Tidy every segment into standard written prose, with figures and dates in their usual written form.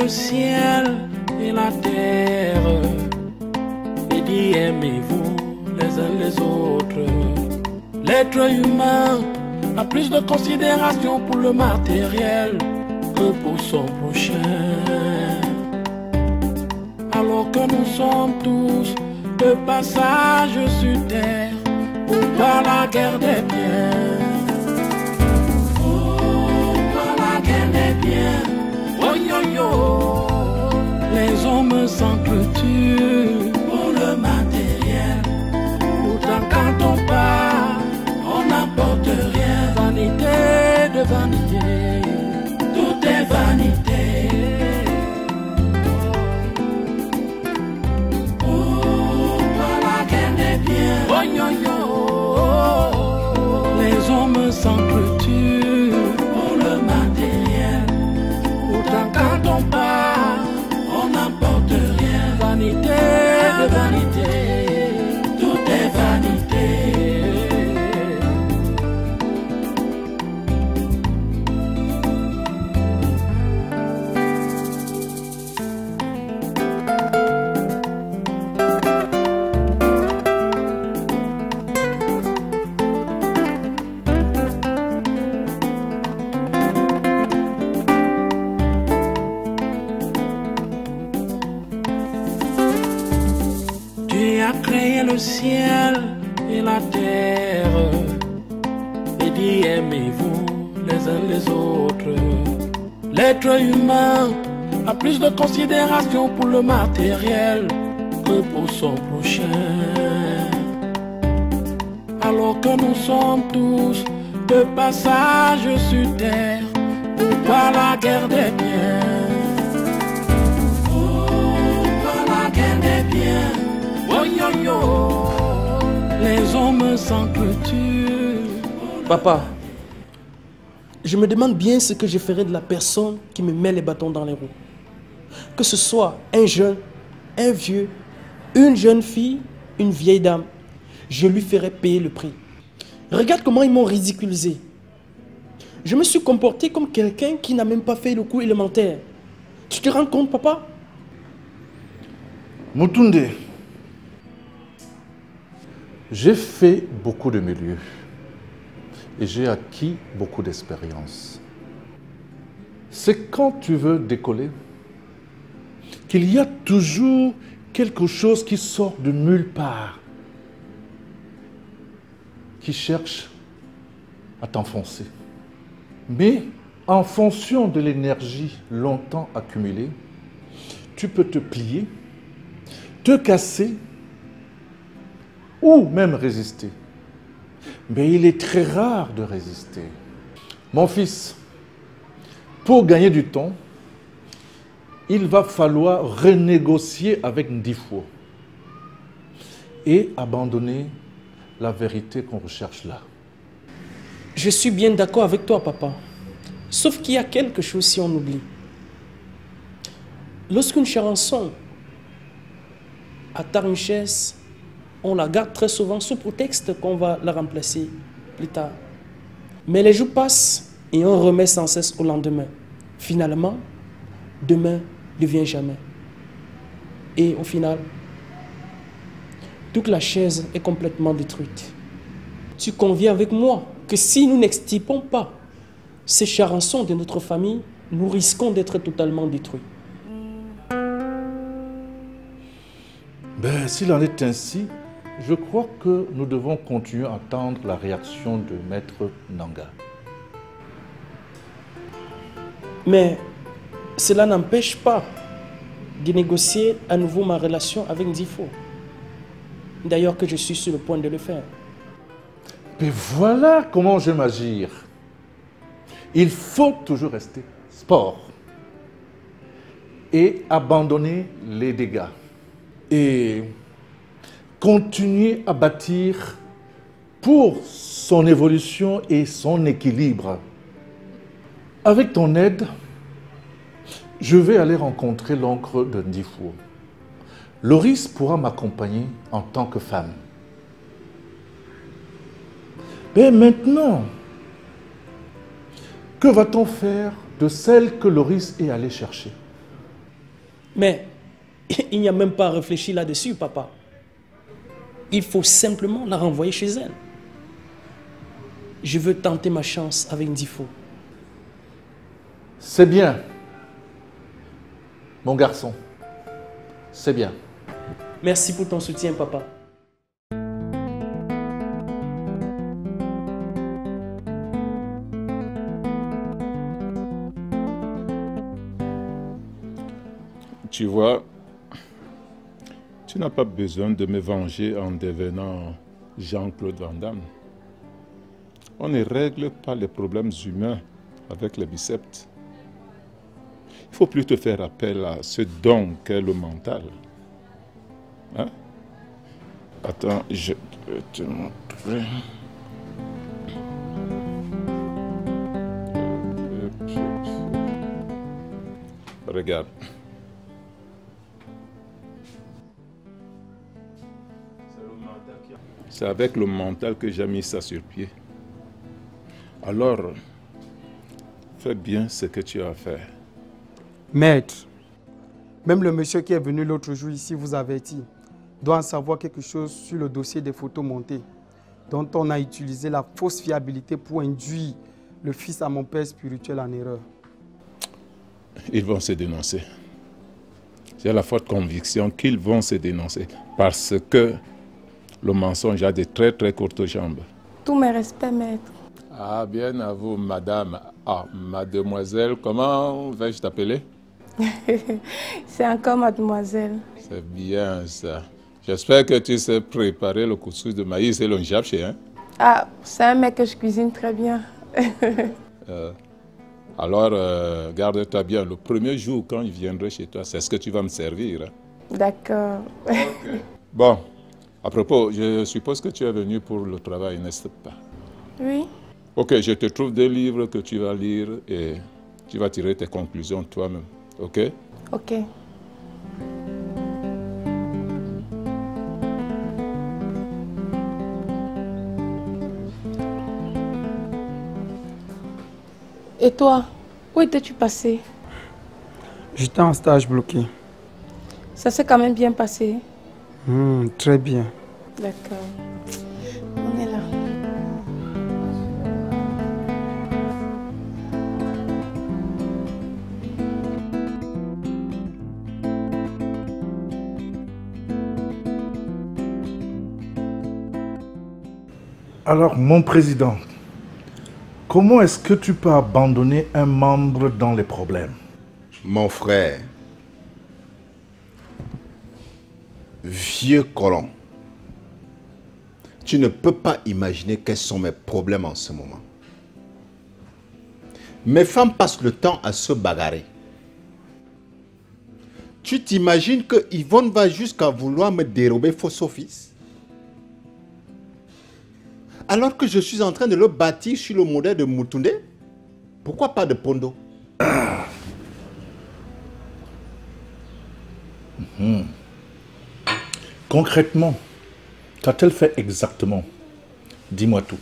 le ciel et la terre et dit aimez-vous les uns les autres. L'être humain a plus de considération pour le matériel que pour son prochain. Alors que nous sommes tous de passage sur terre, pourquoi la guerre des biens? Pourquoi la guerre des biens? Oh yo yo, les hommes s'entretuent pour le matériel. Pourtant quand on part, on n'apporte rien. Vanité de vanité, tout est vanité. Pourquoi la guerre des biens? Oh yo yo, les hommes s'entretuent pour le matériel. Pourtant quand on part, on n'apporte rien. Vanité de vanité, tout est vanité. Dieu a créé le ciel et la terre et dit aimez-vous les uns les autres. L'être humain a plus de considération pour le matériel que pour son prochain. Alors que nous sommes tous de passage sur terre, pourquoi la guerre des biens? Pourquoi la guerre des biens? Oh yo yo, les hommes s'entretuent. Papa, je me demande bien ce que je ferai de la personne qui me met les bâtons dans les roues. Que ce soit un jeune, un vieux, une jeune fille, une vieille dame, je lui ferai payer le prix. Regarde comment ils m'ont ridiculisé. Je me suis comporté comme quelqu'un qui n'a même pas fait le cours élémentaire. Tu te rends compte, papa? Mutunde, j'ai fait beaucoup de milieux et j'ai acquis beaucoup d'expérience. C'est quand tu veux décoller qu'il y a toujours quelque chose qui sort de nulle part, qui cherche à t'enfoncer. Mais en fonction de l'énergie longtemps accumulée, tu peux te plier, te casser ou même résister. Mais il est très rare de résister. Mon fils, pour gagner du temps, il va falloir renégocier avec Ndifo et abandonner la vérité qu'on recherche là. Je suis bien d'accord avec toi, papa. Sauf qu'il y a quelque chose si on oublie. Lorsqu'une chanson atteint une chaise, on la garde très souvent sous prétexte qu'on va la remplacer plus tard. Mais les jours passent et on remet sans cesse au lendemain. Finalement, demain ne vient jamais. Et au final, toute la chaise est complètement détruite. Tu conviens avec moi que si nous n'extirpons pas ces charançons de notre famille, nous risquons d'être totalement détruits. S'il en est ainsi, je crois que nous devons continuer à attendre la réaction de Maître Nanga. Mais cela n'empêche pas de négocier à nouveau ma relation avec Ndifo. D'ailleurs que je suis sur le point de le faire. Mais voilà comment j'aime agir. Il faut toujours rester sport et abandonner les dégâts et continuer à bâtir pour son évolution et son équilibre. Avec ton aide, je vais aller rencontrer l'oncle de Ndifo. Loris pourra m'accompagner en tant que femme. Mais maintenant, que va-t-on faire de celle que Loris est allé chercher? Mais il n'y a même pas à réfléchir là-dessus, papa. Il faut simplement la renvoyer chez elle. Je veux tenter ma chance avec Ndifo. C'est bien. Mon garçon, c'est bien. Merci pour ton soutien, papa. Tu vois, tu n'as pas besoin de me venger en devenant Jean-Claude Van Damme. On ne règle pas les problèmes humains avec les biceps. Il faut plutôt faire appel à ce don qu'est le mental. Hein? Attends, je peux te montrer. Regarde. C'est avec le mental que j'ai mis ça sur pied. Alors, fais bien ce que tu as à faire. Maître, même le monsieur qui est venu l'autre jour ici vous avertit, doit en savoir quelque chose sur le dossier des photos montées, dont on a utilisé la fausse fiabilité pour induire le fils à mon père spirituel en erreur. Ils vont se dénoncer. J'ai la forte conviction qu'ils vont se dénoncer parce que le mensonge a de très très courtes jambes. Tous mes respects, maître. Ah, bien à vous, madame. Ah, mademoiselle, comment vais-je t'appeler? C'est encore mademoiselle. C'est bien ça. J'espère que tu sais préparer le couscous de maïs et le njapché, hein? Ah, c'est un mec que je cuisine très bien. Alors, garde-toi bien. Le premier jour, quand je viendrai chez toi, c'est ce que tu vas me servir. D'accord. Okay. Bon, à propos, je suppose que tu es venu pour le travail, n'est-ce pas? Oui. Ok, je te trouve des livres que tu vas lire et tu vas tirer tes conclusions toi-même. Ok? Ok. Et toi, où étais-tu passé? J'étais en stage bloqué. Ça s'est quand même bien passé. Très bien. D'accord. On est là. Alors, mon président, comment est-ce que tu peux abandonner un membre dans les problèmes? Mon frère, vieux colon, tu ne peux pas imaginer quels sont mes problèmes en ce moment. Mes femmes passent le temps à se bagarrer. Tu t'imagines que Yvonne va jusqu'à vouloir me dérober faux office? Alors que je suis en train de le bâtir sur le modèle de Moutoundé? Pourquoi pas de Pondo? Concrètement, qu'a-t-elle fait exactement? Dis-moi tout.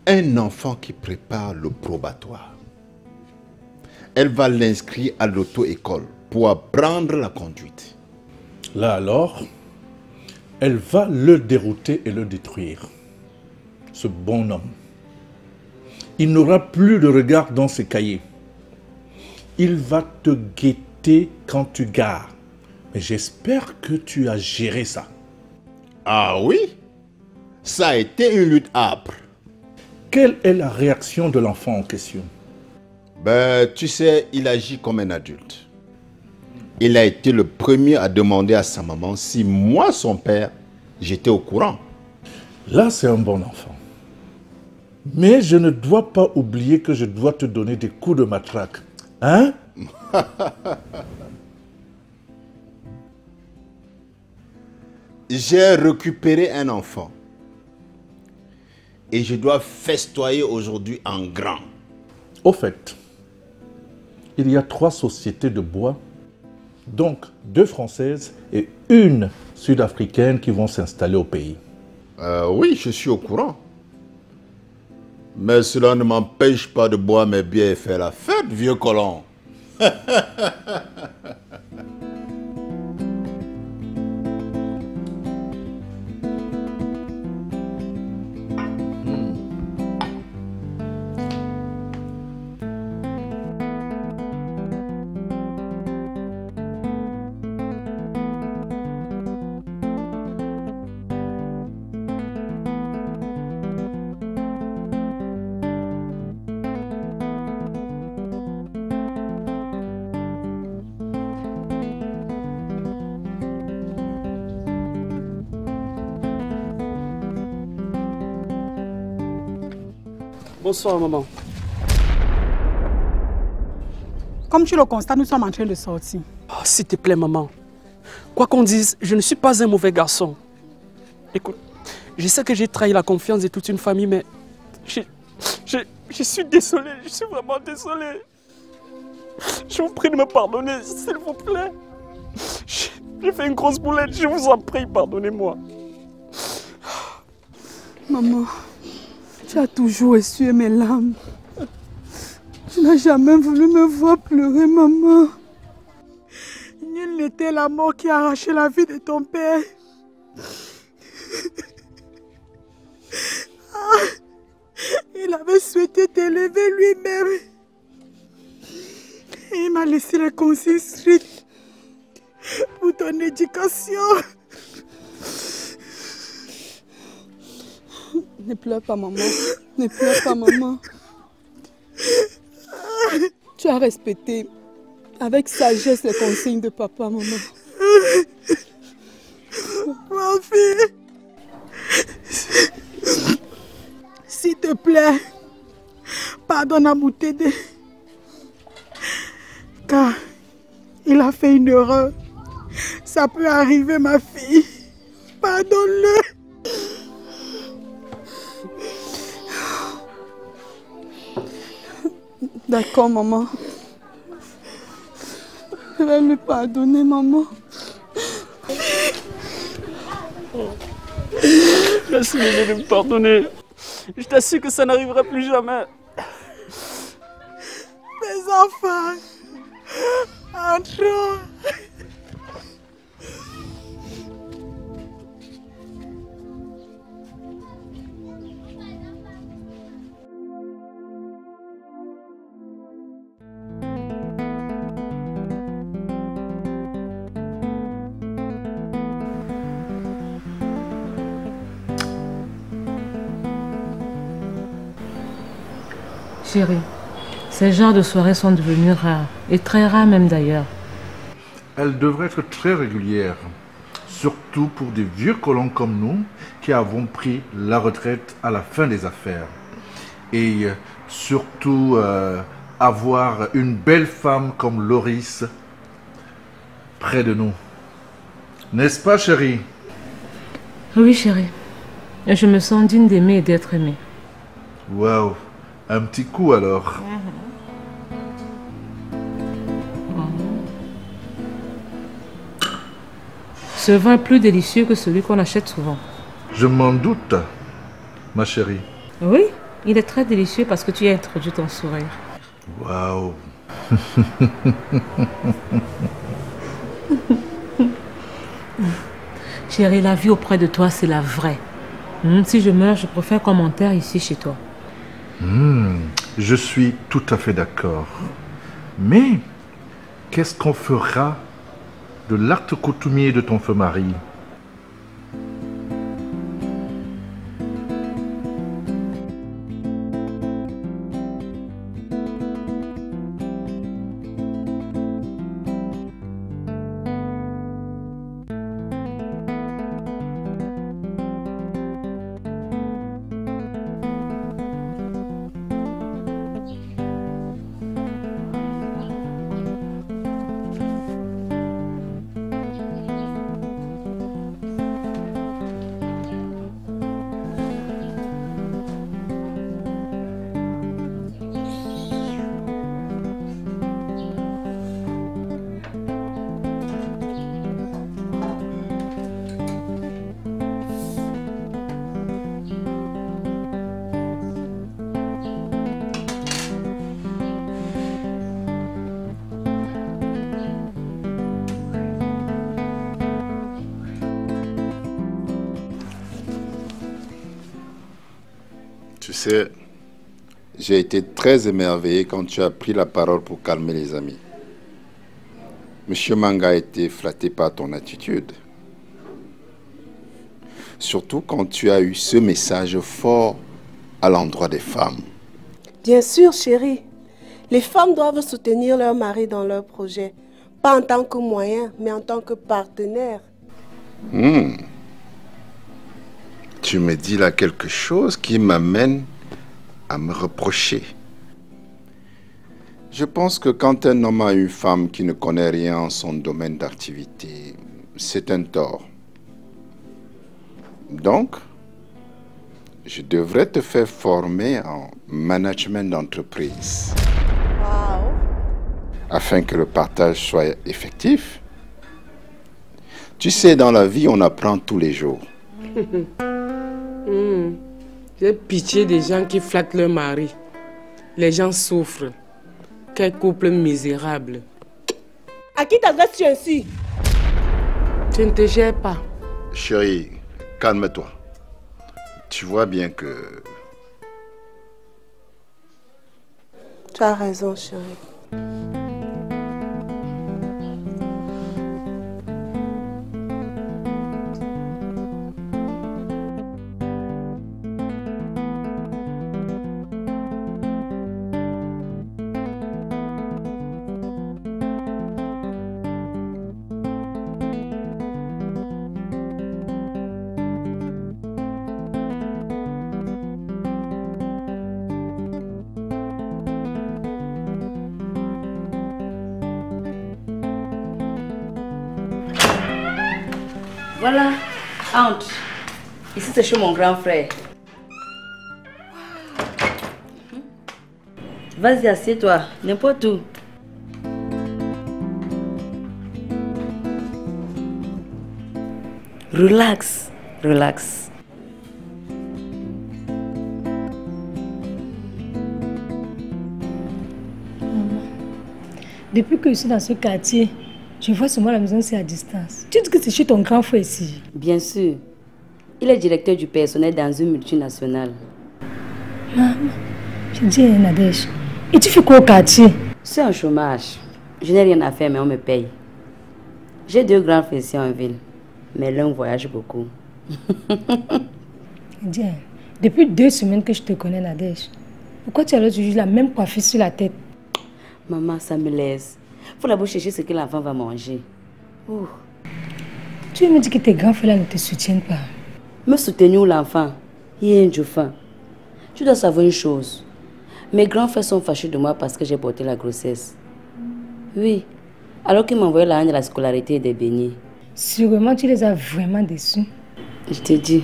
Un enfant qui prépare le probatoire. Elle va l'inscrire à l'auto-école pour apprendre la conduite. Là alors, elle va le dérouter et le détruire. Ce bon homme. Il n'aura plus de regard dans ses cahiers. Il va te guetter quand tu gares. Mais j'espère que tu as géré ça. Ah oui? Ça a été une lutte âpre. Quelle est la réaction de l'enfant en question? Ben, tu sais, il agit comme un adulte. Il a été le premier à demander à sa maman si moi, son père, j'étais au courant. Là, c'est un bon enfant. Mais je ne dois pas oublier que je dois te donner des coups de matraque. Hein? J'ai récupéré un enfant. Et je dois festoyer aujourd'hui en grand. Au fait, il y a 3 sociétés de bois, donc 2 françaises et 1 sud-africaine qui vont s'installer au pays. Oui, je suis au courant. Mais cela ne m'empêche pas de boire mes bières et faire la fête, vieux colon. Bonsoir, maman. Comme tu le constates, nous sommes en train de sortir. Oh, s'il te plaît, maman. Quoi qu'on dise, je ne suis pas un mauvais garçon. Écoute, je sais que j'ai trahi la confiance de toute une famille, mais je suis désolé, je suis vraiment désolé. Je vous prie de me pardonner, s'il vous plaît. J'ai fait une grosse boulette, je vous en prie, pardonnez-moi. Maman, tu as toujours essuyé mes larmes. Tu n'as jamais voulu me voir pleurer, maman. Nul n'était la mort qui a arraché la vie de ton père. Il avait souhaité t'élever lui-même. Et il m'a laissé les consignes strictes pour ton éducation. Ne pleure pas, maman. Ne pleure pas, maman. Tu as respecté avec sagesse les consignes de papa, maman. Ma fille, s'il te plaît, pardonne à Moutédé. Car il a fait une erreur. Ça peut arriver, ma fille. Pardonne-le. D'accord, maman. Je vais lui pardonner, maman. Merci de me pardonner. Je t'assure que ça n'arrivera plus jamais. Mes enfants, entrons. Chérie, ces genres de soirées sont devenus rares, et très rares même d'ailleurs. Elles devraient être très régulières, surtout pour des vieux colons comme nous qui avons pris la retraite à la fin des affaires. Et surtout avoir une belle femme comme Loris près de nous. N'est-ce pas, chérie? Oui, chérie. Et je me sens digne d'aimer et d'être aimée. Waouh! Un petit coup alors. Ce vin est plus délicieux que celui qu'on achète souvent. Je m'en doute, ma chérie. Oui, il est très délicieux parce que tu as introduit ton sourire. Waouh! Chérie, la vie auprès de toi, c'est la vraie. Si je meurs, je préfère qu'on m'enterre ici chez toi. Je suis tout à fait d'accord. Mais qu'est-ce qu'on fera de l'acte coutumier de ton feu mari? sais, j'ai été très émerveillé quand tu as pris la parole pour calmer les amis. Monsieur Manga a été flatté par ton attitude. Surtout quand tu as eu ce message fort à l'endroit des femmes. Bien sûr, chérie. Les femmes doivent soutenir leur mari dans leur projet. Pas en tant que moyen, mais en tant que partenaire. Tu me dis là quelque chose qui m'amène à me reprocher. Je pense que quand un homme a une femme qui ne connaît rien en son domaine d'activité, c'est un tort. Donc, je devrais te faire former en management d'entreprise. Wow. Afin que le partage soit effectif. Tu sais, dans la vie, on apprend tous les jours. J'ai pitié des gens qui flattent leur mari. Les gens souffrent. Quel couple misérable. À qui t'adresses-tu ainsi? Tu ne te gères pas. Chérie, calme-toi. Tu vois bien que... Tu as raison, chérie. Voilà, entre. Ici, c'est chez mon grand frère. Vas-y, assieds-toi, n'importe où. Relax, relax. Depuis que je suis dans ce quartier, je vois seulement la maison, c'est à distance. Tu dis que c'est chez ton grand frère ici? Bien sûr. Il est directeur du personnel dans une multinationale. Maman, je dis à Nadège, et tu fais quoi au quartier? C'est un chômage. Je n'ai rien à faire, mais on me paye. J'ai 2 grands frères ici en ville, mais l'un voyage beaucoup. Dis, depuis 2 semaines que je te connais, Nadège, pourquoi tu as toujours la même coiffure sur la tête? Maman, ça me laisse. Faut d'abord chercher ce que l'enfant va manger. Ouh. Tu me dis que tes grands frères ne te soutiennent pas. Me soutenir l'enfant, il y a un joufin. Tu dois savoir une chose. Mes grands frères sont fâchés de moi parce que j'ai porté la grossesse. Oui, alors qu'ils m'envoyaient la haine de la scolarité et des beignets. Sûrement, tu les as vraiment déçus. Je te dis.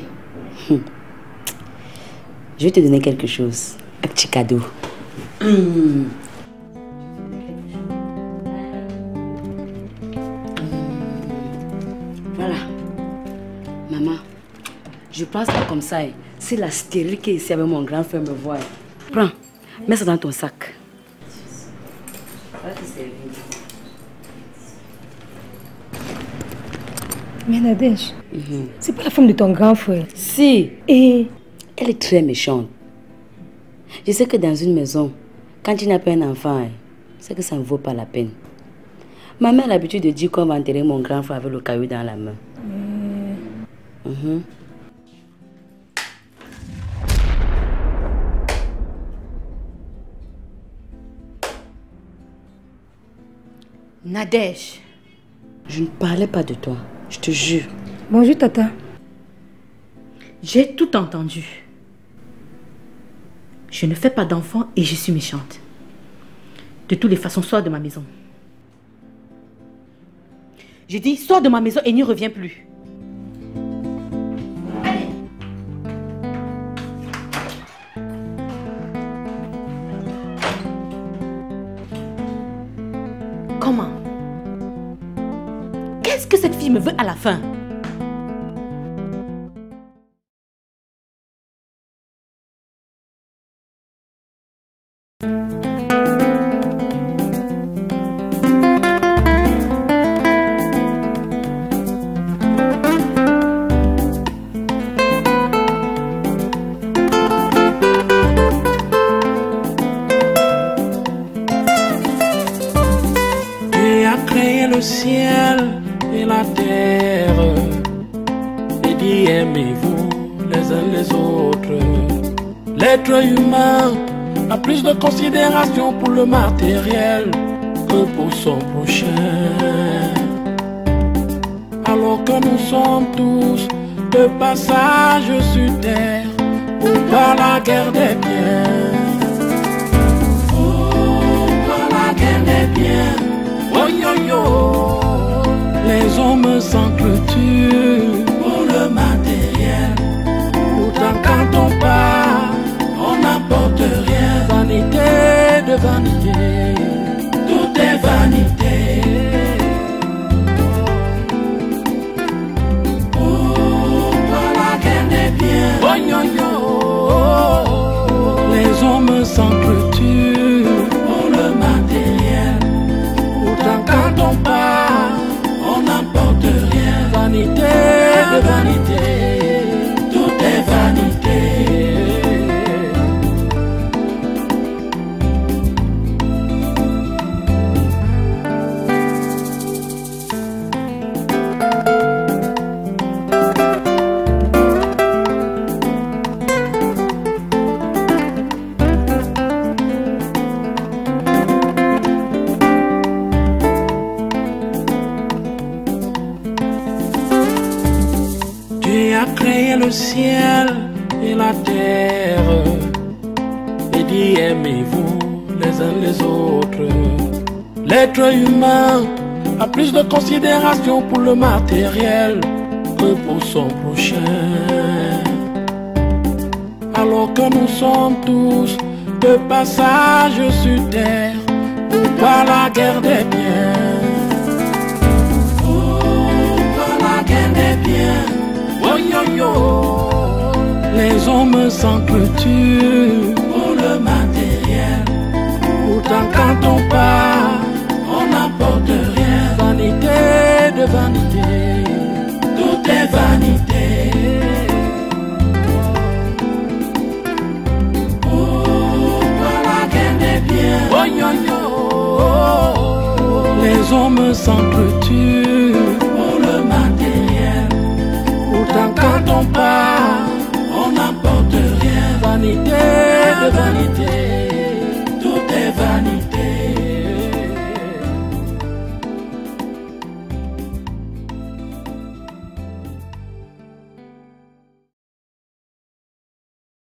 Je vais te donner quelque chose. Un petit cadeau. Voilà. Maman, je pense pas comme ça. C'est la stérile qui est ici avec mon grand frère me voit. Prends, mets ça dans ton sac. Ça va te servir. Mais Nadège, c'est pas la femme de ton grand frère. Si. Et elle est très méchante. Je sais que dans une maison, quand tu n'as pas un enfant, c'est que ça ne vaut pas la peine. Ma mère a l'habitude de dire qu'on va enterrer mon grand frère avec le caillou dans la main. Nadège. Je ne parlais pas de toi, je te jure. Bonjour, Tata. J'ai tout entendu. Je ne fais pas d'enfant et je suis méchante. De toutes les façons, sors de ma maison. J'ai dit, sors de ma maison et n'y reviens plus. Allez. Comment? Qu'est-ce que cette fille me veut à la fin? ciel et la terre et dit aimez-vous les uns les autres. L'être humain a plus de considération pour le matériel que pour son prochain. Alors que nous sommes tous de passage sur terre, pourquoi la guerre des biens? Pourquoi la guerre des biens? Oh yo yo, les hommes s'entretuent pour le matériel. Pourtant quand on part, on n'apporte rien. Vanité de vanité, tout est vanité. Pourquoi la guerre des biens? Oh yo yo, les hommes s'entretuent pour le matériel. Pourtant quand on part, on n'apporte rien. Vanité de vanité, tout est vanité. Créé le ciel et la terre et dit aimez-vous les uns les autres. L'être humain a plus de considération pour le matériel que pour son prochain. Alors que nous sommes tous de passage sur terre, pourquoi la guerre des biens? Pourquoi la guerre des biens? Oh yo yo, les hommes s'entretuent pour le matériel. Pourtant quand on part, on n'apporte rien. Vanité de vanité, tout est vanité. Pourquoi la guerre des biens? Oh yo yo, les hommes s'entretuent pour le matériel. Pourtant quand on part, on n'apporte rien. Vanité de vanité.